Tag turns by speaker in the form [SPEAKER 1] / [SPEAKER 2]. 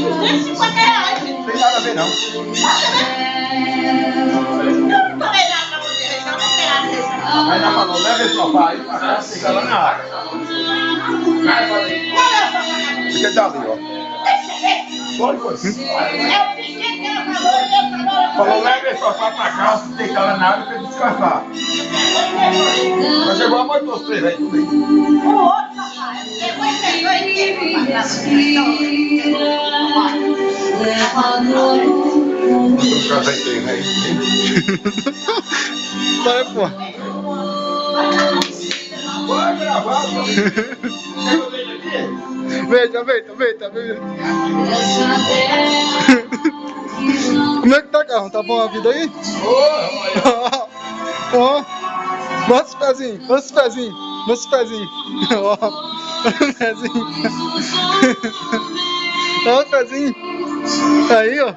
[SPEAKER 1] R$250.
[SPEAKER 2] Não tem nada a ver, não.
[SPEAKER 1] Eu não falei nada pra você, então não tem nada a ver.
[SPEAKER 2] Aí ela falou, leva esse sofá aí pra cá, fica lá na área. Fica dali, ó. Foi, foi. Falou, leva esse sofá pra cá, fica lá na área pra descansar. Mas chegou a mãe dos três, aí tudo bem.
[SPEAKER 1] O outro sofá, depois pegou e
[SPEAKER 2] Os casais tem, né?
[SPEAKER 3] Vai, pô.
[SPEAKER 2] Vai gravar, pô.
[SPEAKER 3] Veja. Como é que tá, carro? Tá bom a vida aí? Ó. Mostra os pezinhos. Ó. Olha o pezinho. Olha o pezinho. Aí, ó.